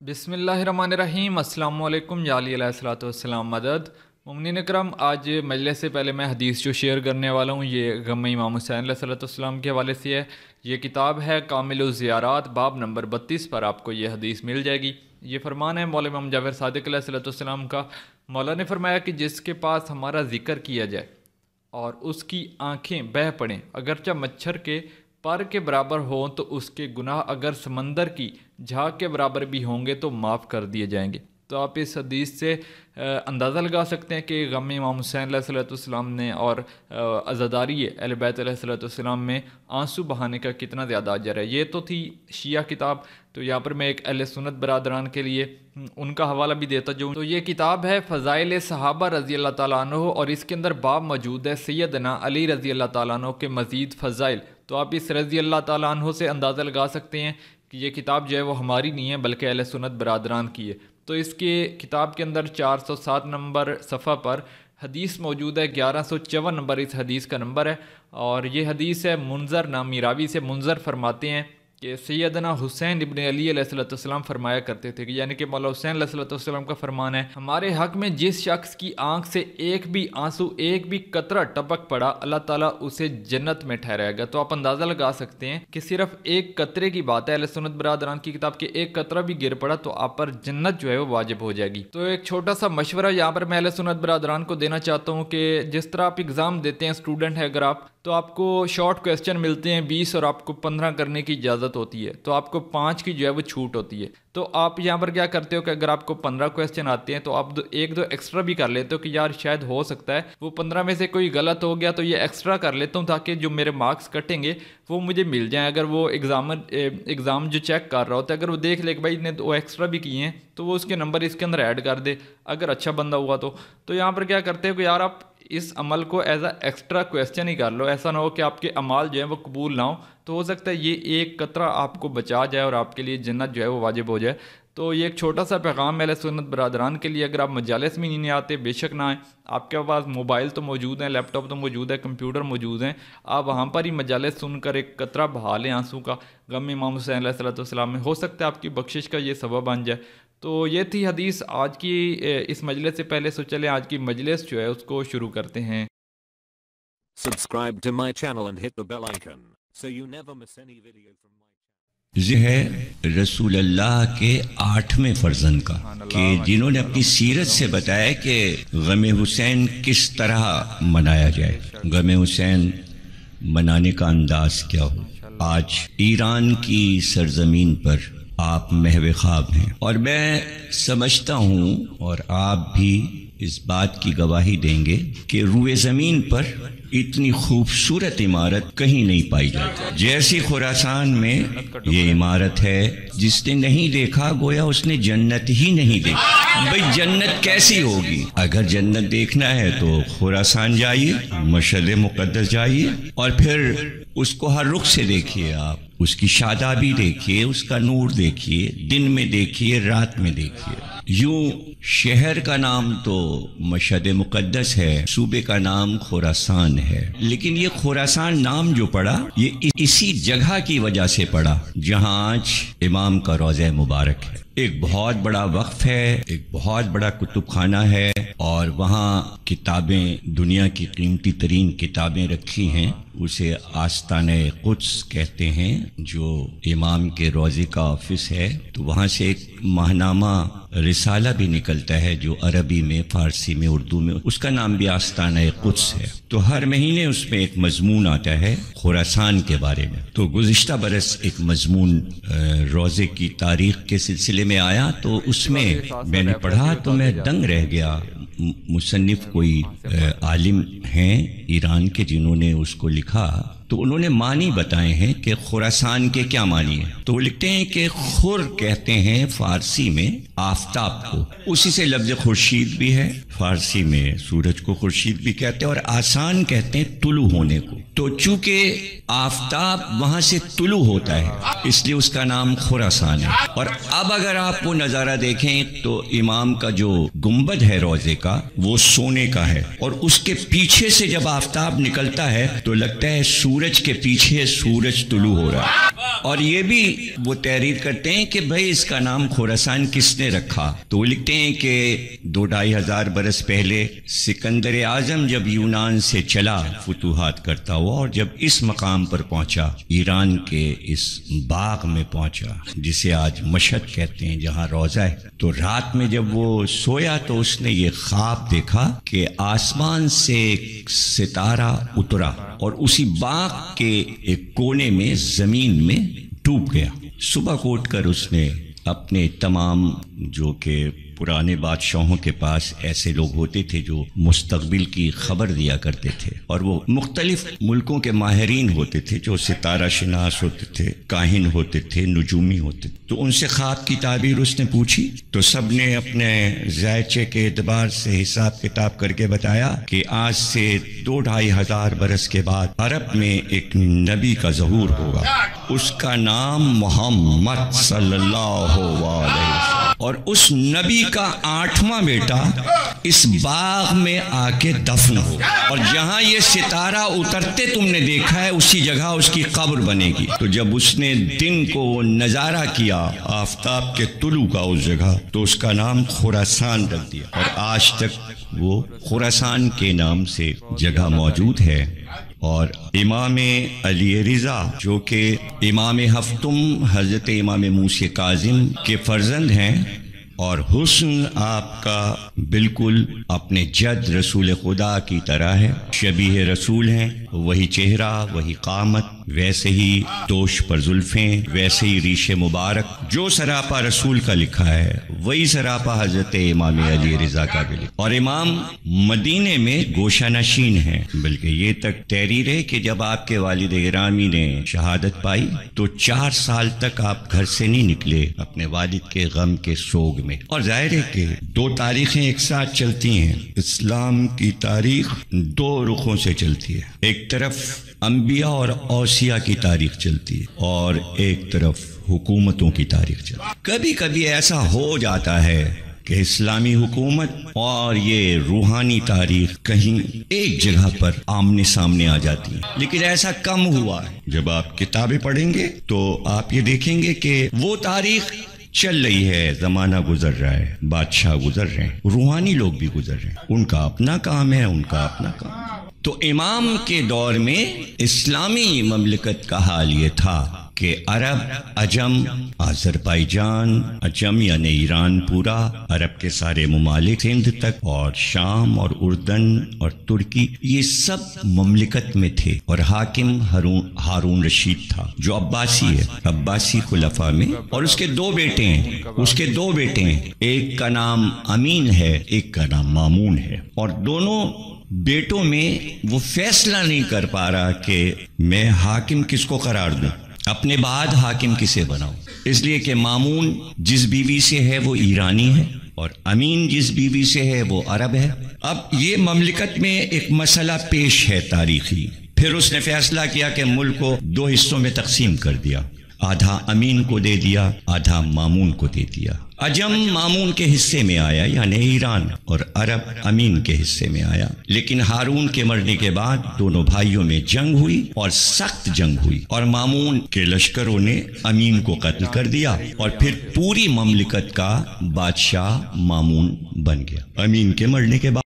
بسم اللہ الرحمن الرحیم۔ السلام علیکم یا علی علیہ الصلوۃ والسلام مدد۔ مومنین اکرام، آج مجلس سے پہلے میں حدیث جو شیئر کرنے والا ہوں یہ غم امام حسین علیہ الصلوۃ والسلام کے حوالے سے ہے۔ یہ کتاب ہے کامل الزیارات، باب نمبر 32 پر آپ کو یہ حدیث مل جائے گی۔ یہ فرمان ہے مولا امام جعفر صادق علیہ الصلوۃ والسلام کا۔ مولا نے فرمایا کہ جس کے پاس ہمارا ذکر کیا جائے اور اس کی آنکھیں بہہ پڑیں، اگرچہ مچھر کے پر کے برابر ہوں، تو اس کے گناہ اگر سمندر کی جھاگ کے برابر بھی ہوں گے تو معاف کر دیے جائیں گے۔ تو آپ اس حدیث سے اندازہ لگا سکتے ہیں کہ غم امام حسین علیہ الصلوۃ والسلام نے اور عزاداری اہل بیت علیہ الصلوۃ والسلام میں آنسو بہانے کا کتنا زیادہ اجر ہے۔ یہ تو تھی شیعہ کتاب، تو یہاں پر میں ایک اہل سنت برادران کے لیے ان کا حوالہ بھی دیتا جو۔ تو یہ کتاب ہے فضائل صحابہ رضی اللہ تعالیٰ عنہ، اور اس کے اندر باب موجود ہے سیدنا علی رضی اللہ تعالیٰ عنہ کے مزید فضائل۔ تو آپ اس رضی اللہ تعالیٰ عنہ سے اندازہ لگا سکتے ہیں کہ یہ کتاب جو ہے وہ ہماری نہیں ہے بلکہ اہل سنت برادران کی ہے۔ تو اس کے کتاب کے اندر 407 نمبر صفحہ پر حدیث موجود ہے، 1154 نمبر اس حدیث کا نمبر ہے، اور یہ حدیث ہے منذر نامی راوی سے۔ منذر فرماتے ہیں کہ سیدنا حسین ابن علی علیہ السلام فرمایا کرتے تھے، یعنی کہ مولا حسین علیہ السلام کا فرمان ہے، ہمارے حق میں جس شخص کی آنکھ سے ایک بھی آنسو، ایک بھی قطرہ ٹپک پڑا، اللہ تعالیٰ اسے جنت میں ٹھہرائے گا۔ تو آپ اندازہ لگا سکتے ہیں کہ صرف ایک قطرے کی بات ہے، اہل سنت برادران کی کتاب کے ایک قطرہ بھی گر پڑا تو آپ پر جنت جو ہے وہ واجب ہو جائے گی۔ تو ایک چھوٹا سا مشورہ یہاں پر میں اہل سنت برادران کو دینا چاہتا ہوں کہ جس طرح آپ اگزام دیتے ہیں، اسٹوڈنٹ ہے اگر آپ، تو آپ کو شارٹ کویسچن ملتے ہیں 20 اور آپ کو 15 کرنے کی اجازت ہوتی ہے، تو آپ کو 5 کی جو ہے وہ چھوٹ ہوتی ہے۔ تو آپ یہاں پر کیا کرتے ہو کہ اگر آپ کو 15 کویسچن آتے ہیں تو آپ ایک دو ایکسٹرا بھی کر لیتے ہو کہ یار شاید ہو سکتا ہے وہ 15 میں سے کوئی غلط ہو گیا تو یہ ایکسٹرا کر لیتا ہوں تاکہ جو میرے مارکس کٹیں گے وہ مجھے مل جائیں۔ اگر وہ ایگزام جو چیک کر رہا ہوتا ہے، اگر وہ دیکھ لے کہ بھائی نے دو ایکسٹرا بھی کیے ہیں تو وہ اس کے نمبر اس کے اندر ایڈ کر دے، اگر اچھا بندہ ہوا تو یہاں پر کیا کرتے ہو کہ یار آپ اس عمل کو ایز اے ایکسٹرا کویسچن ہی کر لو، ایسا نہ ہو کہ آپ کے اعمال جو ہیں وہ قبول نہ ہوں، تو ہو سکتا ہے یہ ایک قطرہ آپ کو بچا جائے اور آپ کے لیے جنت جو ہے وہ واجب ہو جائے۔ تو یہ ایک چھوٹا سا پیغام اہل سنت برادران کے لیے، اگر آپ مجالس میں نہیں آتے بے شک نہ آئیں، آپ کے پاس موبائل تو موجود ہیں، لیپ ٹاپ تو موجود ہے، کمپیوٹر موجود ہیں، آپ وہاں پر ہی مجالس سن کر ایک قطرہ بہا لیں آنسو کا غم امام حسین علیہ السلام میں، ہو سکتا ہے آپ کی بخشش کا یہ سبب بن جائے۔ تو یہ تھی حدیث آج کی اس مجلس سے پہلے، سو چلیں آج کی مجلس جو ہے اس کو شروع کرتے ہیں۔ Subscribe to my channel and hit the bell icon so you never miss any video from my channel. ذکر ہے رسول اللہ کے 8ویں فرزند کا کہ جنہوں نے اپنی سیرت سے بتایا کہ غم حسین کس طرح منایا جائے، غم حسین منانے کا انداز کیا ہو۔ آج ایران کی سرزمین پر آپ محو خواب ہیں، اور میں سمجھتا ہوں اور آپ بھی اس بات کی گواہی دیں گے کہ روئے زمین پر اتنی خوبصورت عمارت کہیں نہیں پائی جاتی جیسی خراسان میں یہ عمارت ہے۔ جس نے نہیں دیکھا گویا اس نے جنت ہی نہیں دیکھی۔ بھئی جنت کیسی ہوگی؟ اگر جنت دیکھنا ہے تو خراسان جائیے، مشہد مقدس جائیے، اور پھر اس کو ہر رخ سے دیکھیے، آپ اس کی شادابی دیکھیے، اس کا نور دیکھیے، دن میں دیکھیے، رات میں دیکھیے۔ یوں شہر کا نام تو مشہد مقدس ہے، صوبے کا نام خراسان ہے، لیکن یہ خراسان نام جو پڑا یہ اسی جگہ کی وجہ سے پڑا جہاں آج امام کا روضہ مبارک ہے۔ ایک بہت بڑا وقف ہے، ایک بہت بڑا کتب خانہ ہے، اور وہاں کتابیں، دنیا کی قیمتی ترین کتابیں رکھی ہیں۔ اسے آستانہ قدس کہتے ہیں، جو امام کے روضے کا آفس ہے۔ تو وہاں سے ایک ماہنامہ رسالہ بھی نکلتا ہے جو عربی میں، فارسی میں، اردو میں، اس کا نام بھی آستانہ قدس ہے۔ تو ہر مہینے اس میں ایک مضمون آتا ہے خراسان کے بارے میں۔ تو گزشتہ برس ایک مضمون روضے کی تاریخ کے سلسلے میں آیا، تو اس میں میں نے پڑھا تو میں دنگ رہ گیا۔ مصنف کوئی عالم ہیں ایران کے جنہوں نے اس کو لکھا، تو انہوں نے معنی بتائے ہیں کہ خراسان کے کیا معنی ہیں۔ تو وہ لکھتے ہیں کہ خر کہتے ہیں فارسی میں آفتاب کو، اسی سے لفظ خورشید بھی ہے، فارسی میں سورج کو خورشید بھی کہتے ہیں، اور آسان کہتے ہیں طلوع ہونے کو۔ تو چونکہ آفتاب وہاں سے طلوع ہوتا ہے اس لیے اس کا نام خراسان ہے۔ اور اب اگر آپ وہ نظارہ دیکھیں تو امام کا جو گنبد ہے روضے کا وہ سونے کا ہے، اور اس کے پیچھے سے جب آفتاب نکلتا ہے تو لگتا ہے سورج سورج کے پیچھے سورج طلوع ہو رہا ہے. اور یہ بھی وہ تحریر کرتے ہیں کہ بھائی اس کا نام خراسان کس نے رکھا. تو وہ لکھتے ہیں کہ 2-2.5 برس پہلے سکندر اعظم جب یونان سے چلا فتوحات کرتا ہوا اور جب اس مقام پر پہنچا، ایران کے اس باغ میں پہنچا جسے آج مشہد کہتے ہیں جہاں روضہ ہے، تو رات میں جب وہ سویا تو اس نے یہ خواب دیکھا کہ آسمان سے ایک ستارہ اترا اور اسی باغ کے ایک کونے میں زمین میں ڈوب گیا. صبح کو اٹھ کر اس نے اپنے تمام جو کہ پرانے بادشاہوں کے پاس ایسے لوگ ہوتے تھے جو مستقبل کی خبر دیا کرتے تھے، اور وہ مختلف ملکوں کے ماہرین ہوتے تھے جو ستارہ شناس ہوتے تھے، کاہن ہوتے تھے، نجومی ہوتے تھے. تو ان سے خواب کی تعبیر اس نے پوچھی تو سب نے اپنے ذائچے کے اعتبار سے حساب کتاب کر کے بتایا کہ آج سے 2-2.5 برس کے بعد عرب میں ایک نبی کا ظہور ہوگا. اس کا نام محمد صلی اللہ علیہ وسلم، اور اس نبی کا 8واں بیٹا اس باغ میں آ کے دفن ہوگا، اور جہاں یہ ستارہ اترتے تم نے دیکھا ہے اسی جگہ اس کی قبر بنے گی. تو جب اس نے دن کو نظارہ کیا آفتاب کے طلوع کا اس جگہ، تو اس کا نام خراسان رکھ دیا، اور آج تک وہ خراسان کے نام سے جگہ موجود ہے. اور امام علی رضا جو کہ امام ہفتم حضرت امام موسی کاظم کے فرزند ہیں، اور حسن آپ کا بالکل اپنے جد رسول خدا کی طرح ہے، شبیہ رسول ہیں، وہی چہرہ، وہی قامت، ویسے ہی دوش پر زلفیں، ویسے ہی ریش مبارک. جو سراپا رسول کا لکھا ہے وہی سراپا حضرت امام علی رضا کا بھی لکھا. اور امام مدینے میں گوشہ نشین ہیں، بلکہ یہ تک تحریر ہے کہ جب آپ کے والد گرامی نے شہادت پائی تو 4 سال تک آپ گھر سے نہیں نکلے اپنے والد کے غم کے سوگ میں. اور ظاہر ہے کہ 2 تاریخیں ایک ساتھ چلتی ہیں. اسلام کی تاریخ 2 رخوں سے چلتی ہے، ایک طرف انبیاء اور اوصیاء کی تاریخ چلتی ہے اور ایک طرف حکومتوں کی تاریخ چلتی ہے. کبھی کبھی ایسا ہو جاتا ہے کہ اسلامی حکومت اور یہ روحانی تاریخ کہیں ایک جگہ پر آمنے سامنے آ جاتی ہیں، لیکن ایسا کم ہوا ہے. جب آپ کتابیں پڑھیں گے تو آپ یہ دیکھیں گے کہ وہ تاریخ چل رہی ہے، زمانہ گزر رہا ہے، بادشاہ گزر رہے ہیں، روحانی لوگ بھی گزر رہے ہیں، ان کا اپنا کام ہے، ان کا اپنا کام. تو امام کے دور میں اسلامی مملکت کا حال یہ تھا کہ عرب، عجم، آذربائیجان، عجم یعنی ایران پورا، عرب کے سارے ممالک ہند تک اور شام اور اردن اور ترکی، یہ سب مملکت میں تھے. اور حاکم ہارون رشید تھا جو عباسی ہے، عباسی خلفاء میں. اور اس کے 2 بیٹے ہیں، ایک کا نام امین ہے، ایک کا نام مامون ہے. اور دونوں بیٹوں میں وہ فیصلہ نہیں کر پا رہا کہ میں حاکم کس کو قرار دوں، اپنے بعد حاکم کسے بناؤں. اس لیے کہ مامون جس بیوی سے ہے وہ ایرانی ہے اور امین جس بیوی سے ہے وہ عرب ہے. اب یہ مملکت میں ایک مسئلہ پیش ہے تاریخی. پھر اس نے فیصلہ کیا کہ ملک کو 2 حصوں میں تقسیم کر دیا، آدھا امین کو دے دیا، آدھا مامون کو دے دیا. عجم مامون کے حصے میں آیا یعنی ایران، اور عرب امین کے حصے میں آیا. لیکن ہارون کے مرنے کے بعد دونوں بھائیوں میں جنگ ہوئی اور سخت جنگ ہوئی، اور مامون کے لشکروں نے امین کو قتل کر دیا، اور پھر پوری مملکت کا بادشاہ مامون بن گیا امین کے مرنے کے بعد.